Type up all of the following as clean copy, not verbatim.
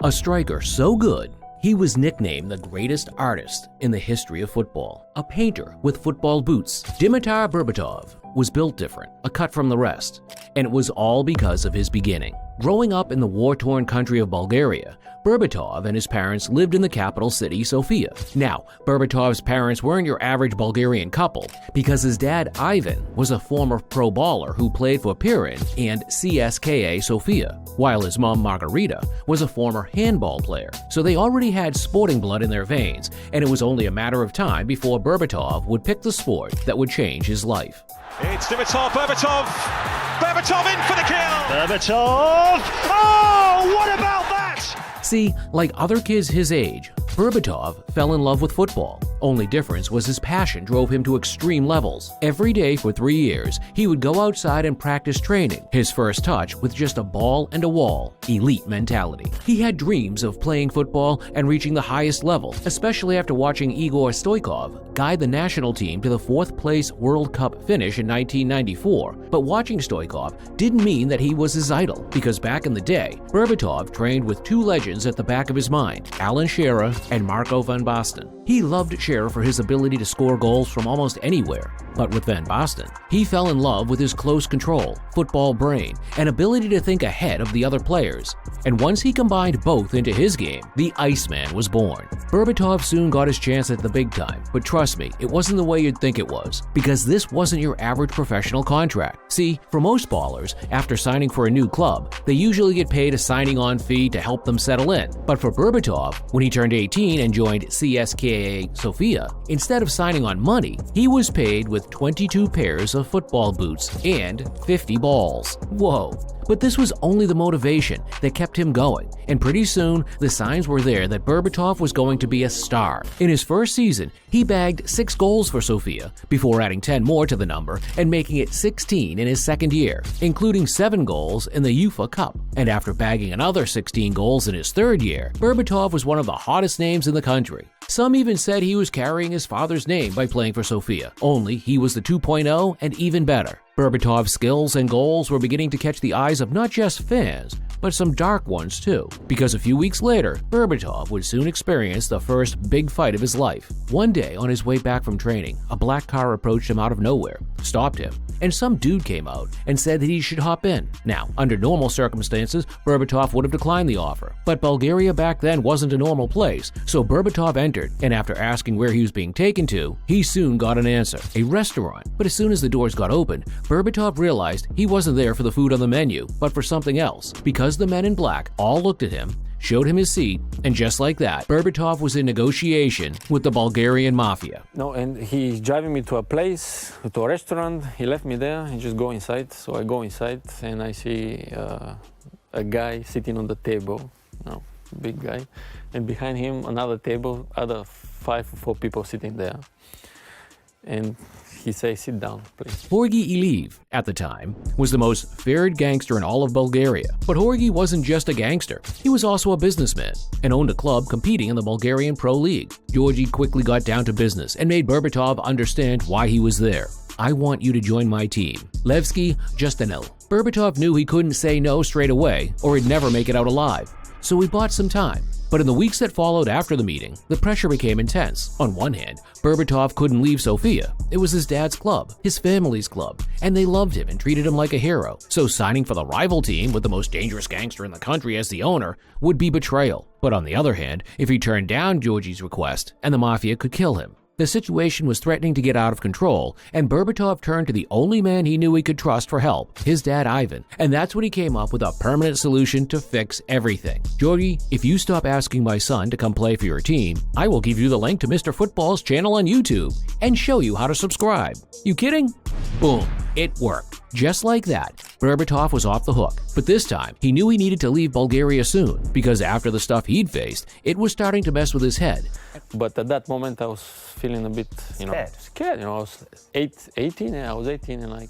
A striker so good, he was nicknamed the greatest artist in the history of football. A painter with football boots, Dimitar Berbatov was built different, a cut from the rest, and it was all because of his beginning. Growing up in the war-torn country of Bulgaria, Berbatov and his parents lived in the capital city, Sofia. Now, Berbatov's parents weren't your average Bulgarian couple because his dad, Ivan, was a former pro baller who played for Pirin and CSKA Sofia, while his mom, Margarita, was a former handball player. So they already had sporting blood in their veins, and it was only a matter of time before Berbatov would pick the sport that would change his life. It's Dimitar Berbatov. Berbatov in for the kill. Berbatov! Oh, what about that? See, like other kids his age, Berbatov fell in love with football. Only difference was his passion drove him to extreme levels. Every day for 3 years, he would go outside and practice training, his first touch with just a ball and a wall, elite mentality. He had dreams of playing football and reaching the highest level, especially after watching Igor Stoichkov guide the national team to the 4th place World Cup finish in 1994. But watching Stoichkov didn't mean that he was his idol, because back in the day, Berbatov trained with 2 legends at the back of his mind, Alan Shearer and Marco van Basten. He loved Shearer for his ability to score goals from almost anywhere. But with Van Basten, he fell in love with his close control, football brain, and ability to think ahead of the other players. And once he combined both into his game, the Iceman was born. Berbatov soon got his chance at the big time, but trust me, it wasn't the way you'd think it was, because this wasn't your average professional contract. See, for most ballers, after signing for a new club, they usually get paid a signing-on fee to help them settle in. But for Berbatov, when he turned 18 and joined CSKA Sofia, instead of signing on money, he was paid with 22 pairs of football boots and 50 balls. Whoa. But this was only the motivation that kept him going, and pretty soon the signs were there that Berbatov was going to be a star. In his first season, he bagged 6 goals for Sofia, before adding 10 more to the number and making it 16 in his second year, including 7 goals in the UEFA Cup. And after bagging another 16 goals in his third year, Berbatov was one of the hottest names in the country. Some even said he was carrying his father's name by playing for Sofia, only he was the 2.0 and even better. Berbatov's skills and goals were beginning to catch the eyes of not just fans, but some dark ones too, because a few weeks later, Berbatov would soon experience the first big fight of his life. One day, on his way back from training, a black car approached him out of nowhere, stopped him, and some dude came out and said that he should hop in. Now, under normal circumstances, Berbatov would have declined the offer, but Bulgaria back then wasn't a normal place, so Berbatov entered, and after asking where he was being taken to, he soon got an answer, a restaurant. But as soon as the doors got opened, Berbatov realized he wasn't there for the food on the menu, but for something else, because the men in black all looked at him, showed him his seat, and just like that, Berbatov was in negotiation with the Bulgarian mafia. No, and he's driving me to a place, to a restaurant. He left me there and just go inside. So I go inside and I see a guy sitting on the table, big guy, and behind him another table, other 5 or 4 people sitting there. And he says, "Sit down, please." Jorge Iliv, at the time, was the most feared gangster in all of Bulgaria. But Jorge wasn't just a gangster. He was also a businessman and owned a club competing in the Bulgarian Pro League. Georgi quickly got down to business and made Berbatov understand why he was there. "I want you to join my team." Levski Justanil. Berbatov knew he couldn't say no straight away or he'd never make it out alive. So he bought some time. But in the weeks that followed after the meeting, the pressure became intense. On one hand, Berbatov couldn't leave Sofia. It was his dad's club, his family's club, and they loved him and treated him like a hero. So signing for the rival team with the most dangerous gangster in the country as the owner would be betrayal. But on the other hand, if he turned down Georgi's request, and the mafia could kill him. The situation was threatening to get out of control, and Berbatov turned to the only man he knew he could trust for help, his dad Ivan. And that's when he came up with a permanent solution to fix everything. "Georgi, if you stop asking my son to come play for your team, I will give you the link to Mr. Football's channel on YouTube and show you how to subscribe." You kidding? Boom, it worked. Just like that, Berbatov was off the hook. But this time, he knew he needed to leave Bulgaria soon, because after the stuff he'd faced, it was starting to mess with his head. But at that moment, I was feeling a bit, scared. I was 18, I was 18 and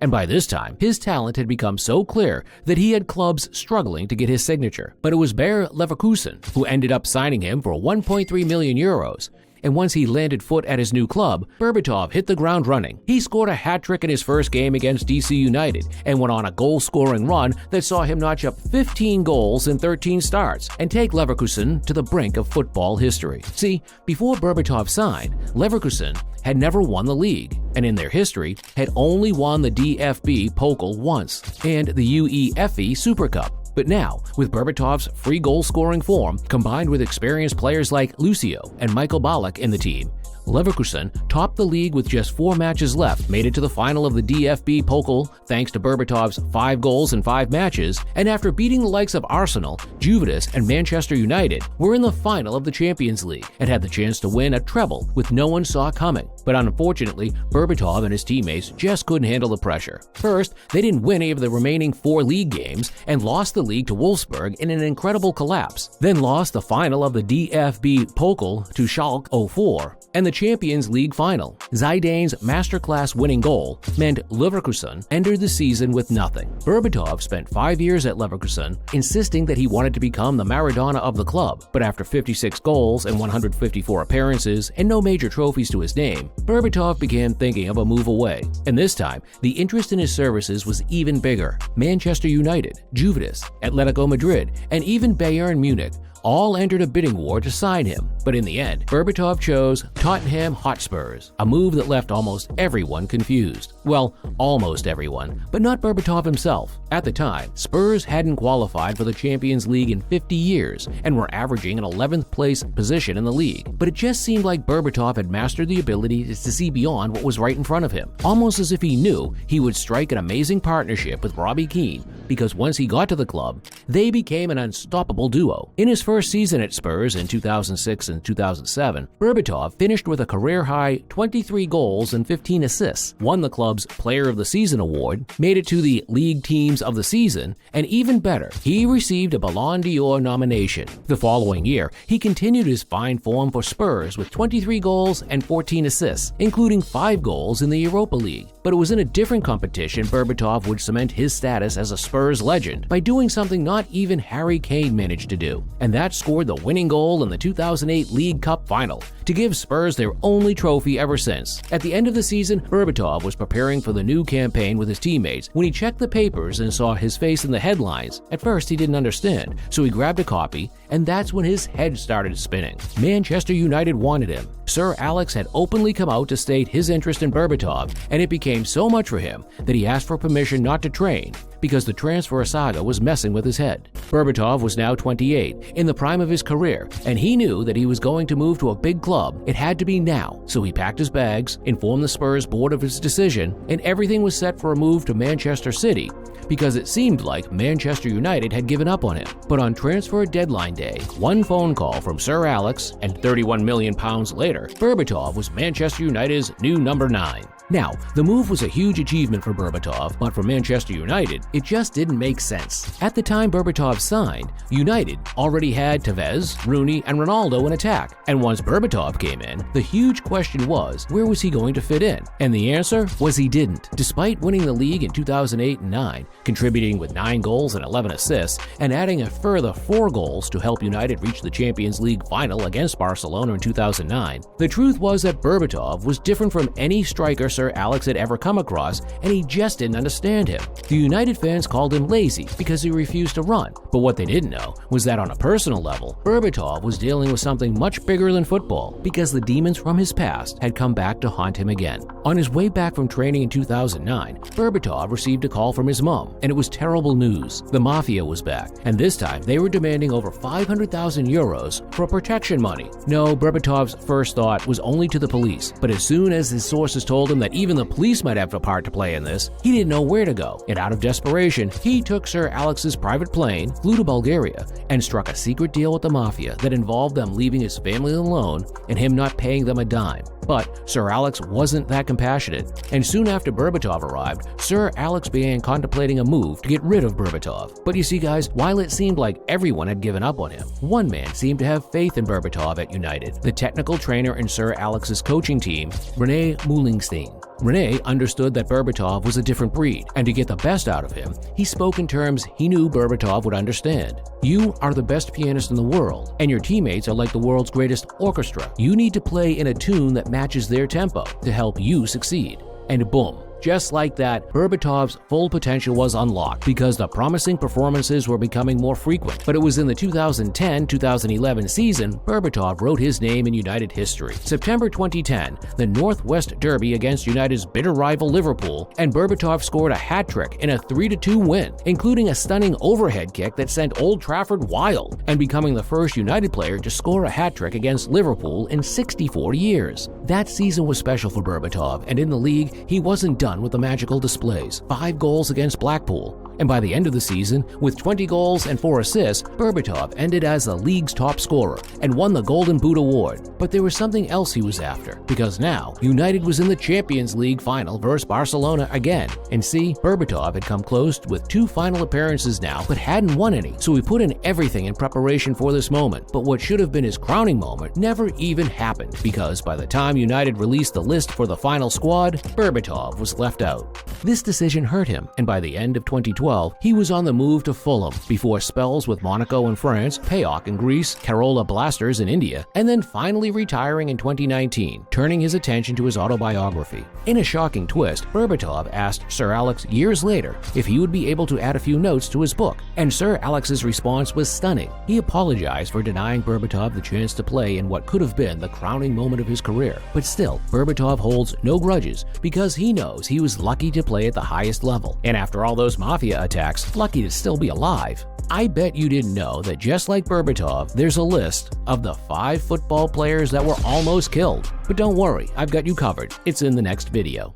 And by this time, his talent had become so clear that he had clubs struggling to get his signature. But it was Bayer Leverkusen who ended up signing him for 1.3 million euros. and once he landed foot at his new club, Berbatov hit the ground running. He scored a hat-trick in his first game against DC United and went on a goal-scoring run that saw him notch up 15 goals in 13 starts and take Leverkusen to the brink of football history. See, before Berbatov signed, Leverkusen had never won the league, and in their history had only won the DFB Pokal once and the UEFA Super Cup. But now, with Berbatov's free goal-scoring form, combined with experienced players like Lucio and Michael Ballack in the team, Leverkusen topped the league with just 4 matches left, made it to the final of the DFB Pokal thanks to Berbatov's 5 goals in 5 matches, and after beating the likes of Arsenal, Juventus, and Manchester United, were in the final of the Champions League and had the chance to win a treble which no one saw coming. But unfortunately, Berbatov and his teammates just couldn't handle the pressure. First, they didn't win any of the remaining 4 league games and lost the league to Wolfsburg in an incredible collapse, then lost the final of the DFB Pokal to Schalke 04 and the Champions League final. Zidane's masterclass winning goal meant Leverkusen entered the season with nothing. Berbatov spent 5 years at Leverkusen, insisting that he wanted to become the Maradona of the club, but after 56 goals and 154 appearances and no major trophies to his name, Berbatov began thinking of a move away. And this time, the interest in his services was even bigger. Manchester United, Juventus, Atletico Madrid, and even Bayern Munich all entered a bidding war to sign him, but in the end, Berbatov chose Tottenham Hotspurs, a move that left almost everyone confused. Well, almost everyone, but not Berbatov himself. At the time, Spurs hadn't qualified for the Champions League in 50 years and were averaging an 11th place position in the league, but it just seemed like Berbatov had mastered the ability to see beyond what was right in front of him, almost as if he knew he would strike an amazing partnership with Robbie Keane, because once he got to the club, they became an unstoppable duo. In his first season at Spurs in 2006 and 2007, Berbatov finished with a career-high 23 goals and 15 assists, won the club's Player of the Season award, made it to the League Teams of the Season, and even better, he received a Ballon d'Or nomination. The following year, he continued his fine form for Spurs with 23 goals and 14 assists, including 5 goals in the Europa League. But it was in a different competition Berbatov would cement his status as a Spurs legend by doing something not even Harry Kane managed to do, and that scored the winning goal in the 2008 League Cup final to give Spurs their only trophy ever since. At the end of the season, Berbatov was preparing for the new campaign with his teammates when he checked the papers and saw his face in the headlines. At first, he didn't understand, so he grabbed a copy, and that's when his head started spinning. Manchester United wanted him. Sir Alex had openly come out to state his interest in Berbatov, and it became so much for him that he asked for permission not to train because the transfer saga was messing with his head. Berbatov was now 28, in the prime of his career, and he knew that he was going to move to a big club. It had to be now, so he packed his bags, informed the Spurs board of his decision, and everything was set for a move to Manchester City, because it seemed like Manchester United had given up on him. But on transfer deadline day, one phone call from Sir Alex, and £31 million later, Berbatov was Manchester United's new number 9. Now, the move was a huge achievement for Berbatov, but for Manchester United, it just didn't make sense. At the time Berbatov signed, United already had Tevez, Rooney, and Ronaldo in attack, and once Berbatov came in, the huge question was, where was he going to fit in? And the answer was he didn't. Despite winning the league in 2008 and 9, contributing with 9 goals and 11 assists, and adding a further 4 goals to help United reach the Champions League final against Barcelona in 2009, the truth was that Berbatov was different from any striker Sir Alex had ever come across, and he just didn't understand him. The United fans called him lazy because he refused to run, but what they didn't know was that on a personal level, Berbatov was dealing with something much bigger than football, because the demons from his past had come back to haunt him again. On his way back from training in 2009, Berbatov received a call from his mom, and it was terrible news. The mafia was back, and this time they were demanding over 500,000 euros for protection money. No, Berbatov's first thought was only to the police, but as soon as his sources told him that even the police might have a part to play in this, he didn't know where to go, and out of desperation, he took Sir Alex's private plane, flew to Bulgaria, and struck a secret deal with the mafia that involved them leaving his family alone and him not paying them a dime. But Sir Alex wasn't that compassionate, and soon after Berbatov arrived, Sir Alex began contemplating a move to get rid of Berbatov. But you see guys, while it seemed like everyone had given up on him, one man seemed to have faith in Berbatov at United, the technical trainer in Sir Alex's coaching team, René Moulenstein. Rene understood that Berbatov was a different breed, and to get the best out of him, he spoke in terms he knew Berbatov would understand. You are the best pianist in the world, and your teammates are like the world's greatest orchestra. You need to play in a tune that matches their tempo to help you succeed. And boom. Just like that, Berbatov's full potential was unlocked because the promising performances were becoming more frequent. But it was in the 2010-2011 season Berbatov wrote his name in United history. September 2010, the Northwest Derby against United's bitter rival Liverpool, and Berbatov scored a hat-trick in a 3-2 win, including a stunning overhead kick that sent Old Trafford wild, and becoming the first United player to score a hat-trick against Liverpool in 64 years. That season was special for Berbatov, and in the league, he wasn't done with the magical displays. 5 goals against Blackpool. And by the end of the season, with 20 goals and 4 assists, Berbatov ended as the league's top scorer and won the Golden Boot Award. But there was something else he was after, because now United was in the Champions League final versus Barcelona again. And see, Berbatov had come close with 2 final appearances now, but hadn't won any. So he put in everything in preparation for this moment. But what should have been his crowning moment never even happened, because by the time United released the list for the final squad, Berbatov was left out. This decision hurt him, and by the end of 2012, he was on the move to Fulham before spells with Monaco in France, PAOK in Greece, Kerala Blasters in India, and then finally retiring in 2019, turning his attention to his autobiography. In a shocking twist, Berbatov asked Sir Alex years later if he would be able to add a few notes to his book, and Sir Alex's response was stunning. He apologized for denying Berbatov the chance to play in what could have been the crowning moment of his career, but still, Berbatov holds no grudges because he knows he was lucky to play at the highest level, and after all those mafia attacks, lucky to still be alive. I bet you didn't know that just like Berbatov, there's a list of the 5 football players that were almost killed. But don't worry, I've got you covered. It's in the next video.